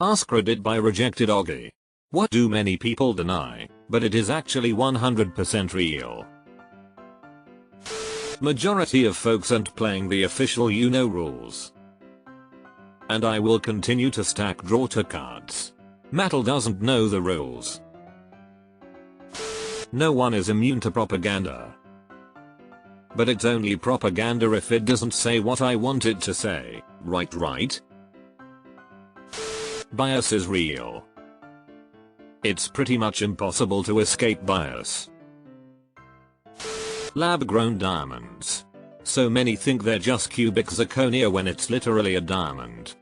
AskReddit by rejected Oggy. What do many people deny, but it is actually 100% real. Majority of folks aren't playing the official rules. And I will continue to stack draw to cards. Metal doesn't know the rules. No one is immune to propaganda. But it's only propaganda if it doesn't say what I want it to say, right? Bias is real. It's pretty much impossible to escape bias. Lab-grown diamonds. So many think they're just cubic zirconia when it's literally a diamond.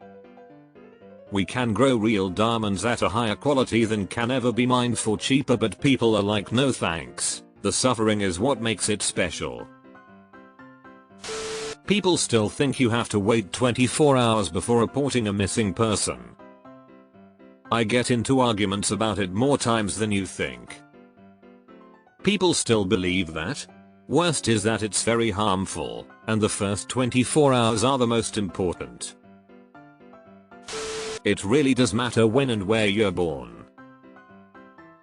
We can grow real diamonds at a higher quality than can ever be mined for cheaper, but people are like, no thanks, the suffering is what makes it special. People still think you have to wait 24 hours before reporting a missing person. I get into arguments about it more times than you think. People still believe that. Worst is that it's very harmful, and the first 24 hours are the most important. It really does matter when and where you're born.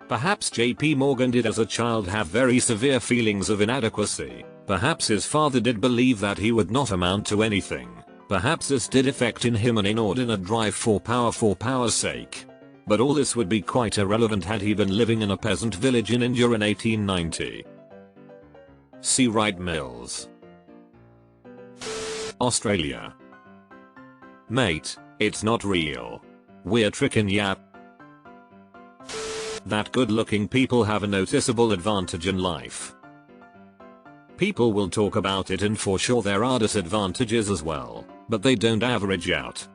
Perhaps JP Morgan did as a child have very severe feelings of inadequacy. Perhaps his father did believe that he would not amount to anything. Perhaps this did affect in him an inordinate drive for power's sake. But all this would be quite irrelevant had he been living in a peasant village in India in 1890. See Wright Mills. Australia. Mate, it's not real. We're tricking ya. That good-looking people have a noticeable advantage in life. People will talk about it, and for sure there are disadvantages as well, but they don't average out.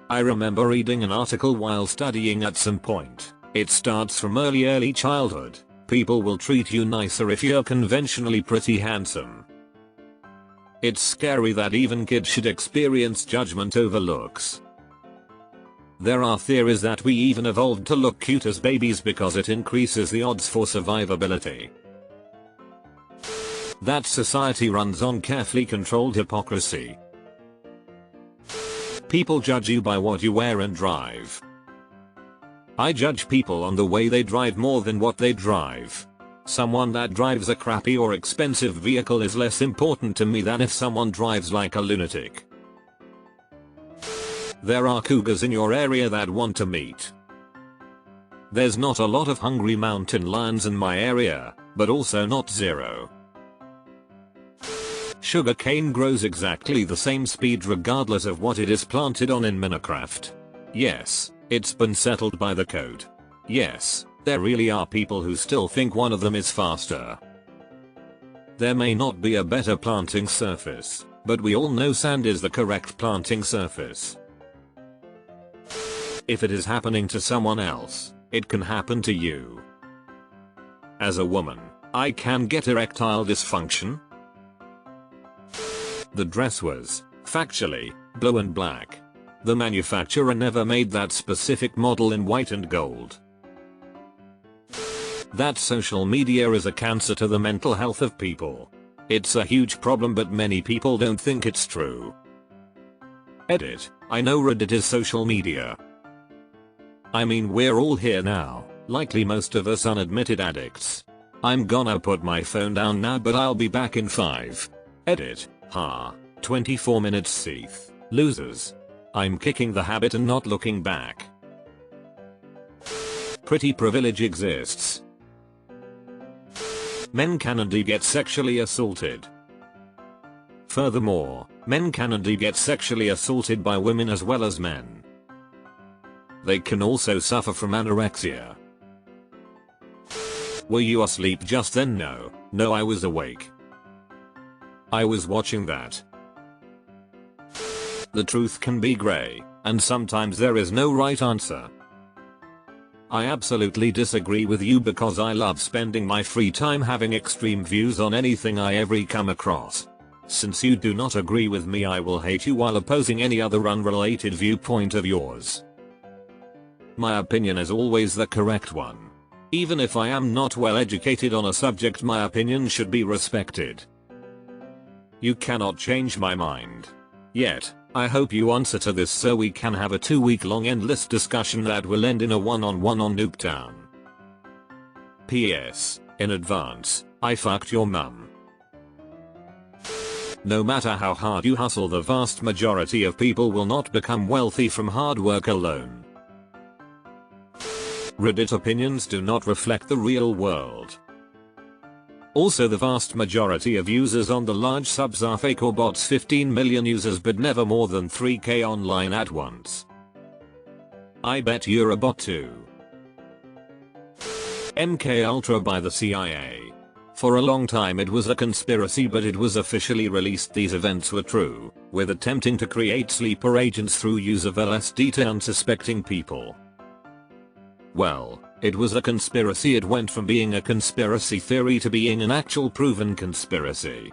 I remember reading an article while studying at some point. It starts from early childhood. People will treat you nicer if you're conventionally pretty handsome. It's scary that even kids should experience judgment over looks. There are theories that we even evolved to look cute as babies because it increases the odds for survivability. That society runs on carefully controlled hypocrisy. People judge you by what you wear and drive. I judge people on the way they drive more than what they drive. Someone that drives a crappy or expensive vehicle is less important to me than if someone drives like a lunatic. There are cougars in your area that want to meet. There's not a lot of hungry mountain lions in my area, but also not zero. Sugarcane grows exactly the same speed regardless of what it is planted on in Minecraft. Yes, it's been settled by the code. Yes, there really are people who still think one of them is faster. There may not be a better planting surface, but we all know sand is the correct planting surface. If it is happening to someone else, it can happen to you. As a woman, I can get erectile dysfunction. The dress was, factually, blue and black. The manufacturer never made that specific model in white and gold. That social media is a cancer to the mental health of people. It's a huge problem, but many people don't think it's true. Edit, I know Reddit is social media. I mean, we're all here now, likely most of us unadmitted addicts. I'm gonna put my phone down now, but I'll be back in 5. Edit, 24 minutes Seath. Losers. I'm kicking the habit and not looking back. Pretty privilege exists. Men can indeed get sexually assaulted. Furthermore, men can indeed get sexually assaulted by women as well as men. They can also suffer from anorexia. Were you asleep just then? No, I was awake. I was watching that. The truth can be grey, and sometimes there is no right answer. I absolutely disagree with you because I love spending my free time having extreme views on anything I ever come across. Since you do not agree with me, I will hate you while opposing any other unrelated viewpoint of yours. My opinion is always the correct one. Even if I am not well educated on a subject, my opinion should be respected. You cannot change my mind. Yet, I hope you answer to this so we can have a 2-week long endless discussion that will end in a one-on-one on Nuketown. P.S. In advance, I fucked your mum. No matter how hard you hustle, the vast majority of people will not become wealthy from hard work alone. Reddit opinions do not reflect the real world. Also, the vast majority of users on the large subs are fake or bots. 15 million users but never more than 3k online at once. I bet you're a bot too. MK Ultra by the CIA. For a long time it was a conspiracy, but it was officially released these events were true, with attempting to create sleeper agents through use of LSD to unsuspecting people. Well, it was a conspiracy. It went from being a conspiracy theory to being an actual proven conspiracy.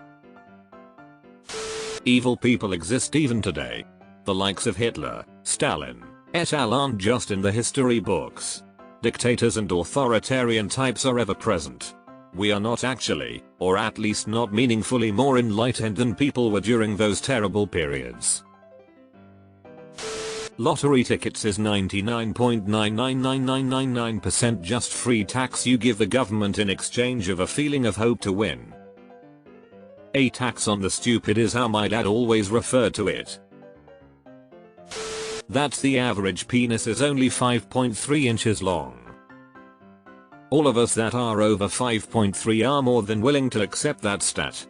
Evil people exist even today. The likes of Hitler, Stalin, et al. Aren't just in the history books. Dictators and authoritarian types are ever present. We are not actually, or at least not meaningfully, more enlightened than people were during those terrible periods. Lottery tickets is 99.999999% just free tax you give the government in exchange of a feeling of hope to win. A tax on the stupid is how my dad always referred to it. That's the average penis is only 5.3 inches long. All of us that are over 5.3 are more than willing to accept that stat.